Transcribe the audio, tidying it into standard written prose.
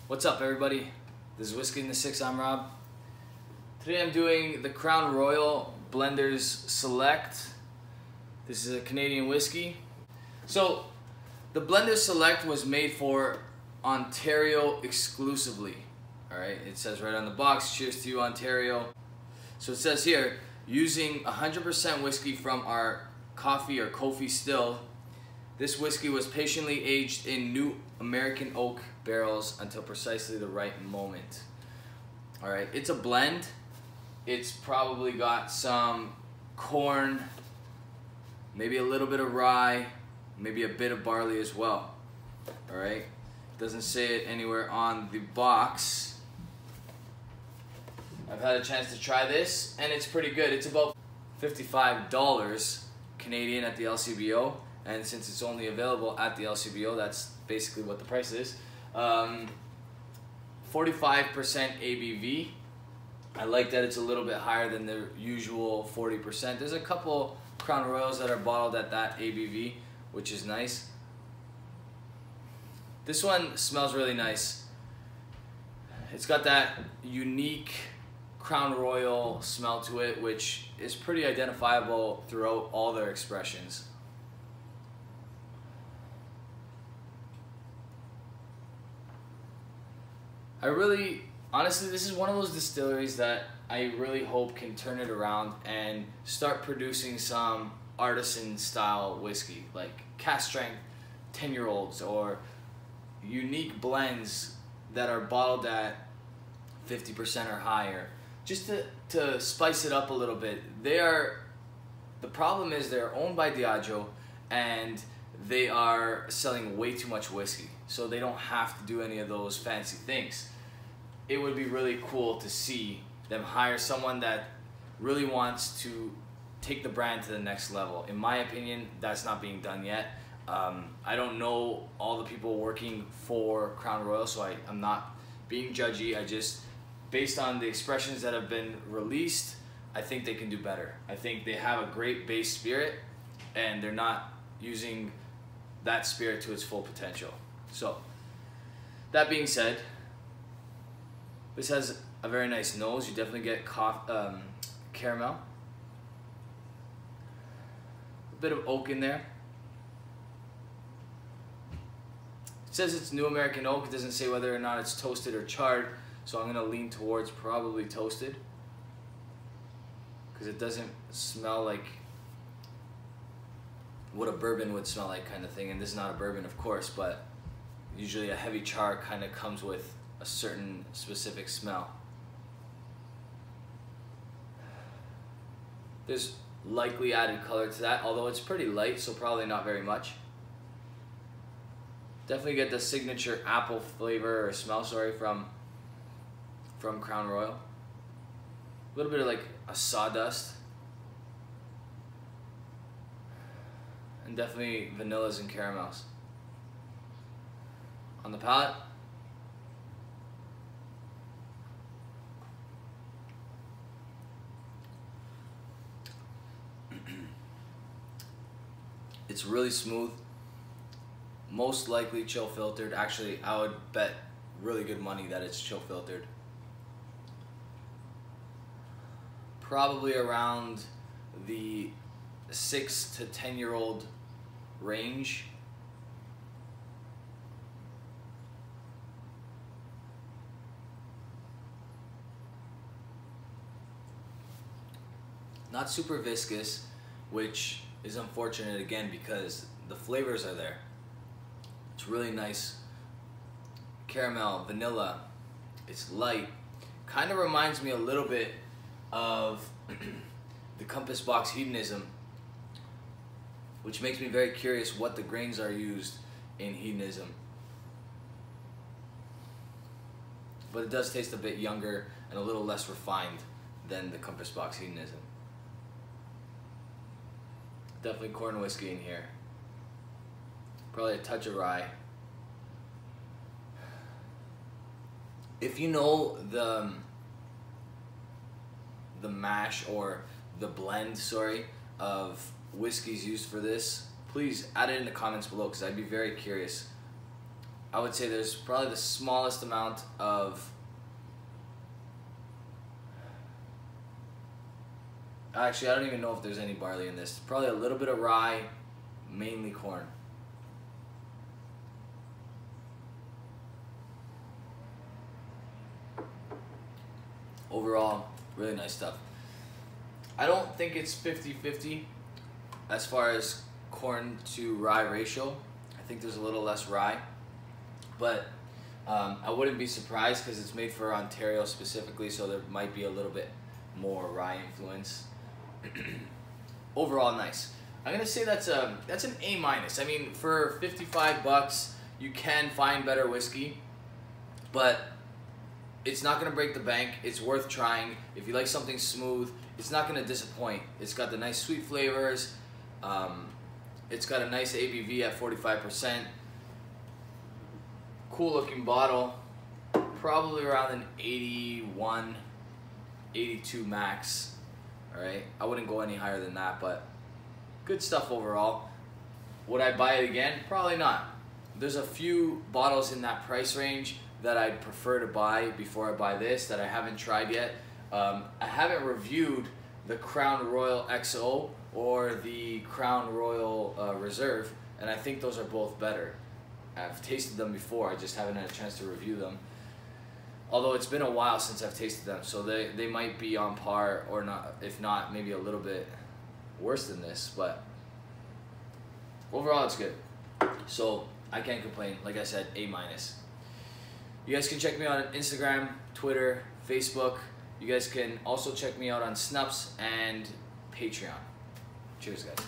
What's up, everybody? This is Whiskey in the Six. I'm Rob. Today I'm doing the Crown Royal Blenders Select. This is a Canadian whiskey. So the Blenders Select was made for Ontario exclusively. Alright, it says right on the box, cheers to you, Ontario. So it says here, using 100% whiskey from our coffee or Kofi still, this whiskey was patiently aged in new American oak barrels until precisely the right moment. Alright, it's a blend. It's probably got some corn, maybe a little bit of rye, maybe a bit of barley as well. Alright, doesn't say it anywhere on the box. I've had a chance to try this and it's pretty good. It's about $55 Canadian at the LCBO. And since it's only available at the LCBO, that's basically what the price is. 45% ABV. I like that it's a little bit higher than the usual 40%. There's a couple Crown Royals that are bottled at that ABV, which is nice. This one smells really nice. It's got that unique Crown Royal smell to it, which is pretty identifiable throughout all their expressions. Honestly, this is one of those distilleries that I really hope can turn it around and start producing some artisan style whiskey, like cask strength 10-year-olds or unique blends that are bottled at 50% or higher, just to spice it up a little bit. The problem is they're owned by Diageo and they are selling way too much whiskey, so they don't have to do any of those fancy things. It would be really cool to see them hire someone that really wants to take the brand to the next level. In my opinion, that's not being done yet. I don't know all the people working for Crown Royal, so I'm not being judgy. I just, based on the expressions that have been released, I think they can do better. I think they have a great base spirit and they're not using that spirit to its full potential. So, that being said, this has a very nice nose. You definitely get caramel. A bit of oak in there. It says it's new American oak. It doesn't say whether or not it's toasted or charred, so I'm gonna lean towards probably toasted, because it doesn't smell like what a bourbon would smell like, kind of thing. And this is not a bourbon, of course, but usually a heavy char kind of comes with a certain specific smell. There's likely added color to that, although it's pretty light, so probably not very much. Definitely get the signature apple flavor or smell, sorry, from Crown Royal. A little bit of like a sawdust. And definitely vanillas and caramels. On the palate, it's really smooth, most likely chill filtered. Actually, I would bet really good money that it's chill filtered. Probably around the 6 to 10-year-old range. Not super viscous, which is unfortunate again because the flavors are there. It's really nice. Caramel, vanilla, it's light. Kind of reminds me a little bit of the Compass Box Hedonism, which makes me very curious what the grains are used in Hedonism. But it does taste a bit younger and a little less refined than the Compass Box Hedonism. Definitely corn whiskey in here. Probably a touch of rye. If you know the mash or the blend, sorry, of whiskeys used for this, please add it in the comments below because I'd be very curious I would say there's probably the smallest amount of, actually I don't even know if there's any barley in this. Probably a little bit of rye, mainly corn. Overall, really nice stuff. I don't think it's 50-50 as far as corn to rye ratio. I think there's a little less rye, but I wouldn't be surprised because it's made for Ontario specifically, so there might be a little bit more rye influence. Overall, nice. I'm gonna say that's an A-. I mean, for 55 bucks, you can find better whiskey, but it's not gonna break the bank. It's worth trying. If you like something smooth, it's not gonna disappoint. It's got the nice sweet flavors. It's got a nice ABV at 45%. Cool looking bottle. Probably around an 81, 82 max. All right, I wouldn't go any higher than that, but good stuff overall. Would I buy it again? Probably not. There's a few bottles in that price range that I'd prefer to buy before I buy this that I haven't tried yet. I haven't reviewed the Crown Royal XO or the Crown Royal Reserve, and I think those are both better. I've tasted them before, I just haven't had a chance to review them. Although it's been a while since I've tasted them, so they might be on par or not, if not, maybe a little bit worse than this, but overall it's good. So I can't complain. Like I said, A-. You guys can check me out on Instagram, Twitter, Facebook. You guys can also check me out on Snups and Patreon. Cheers, guys.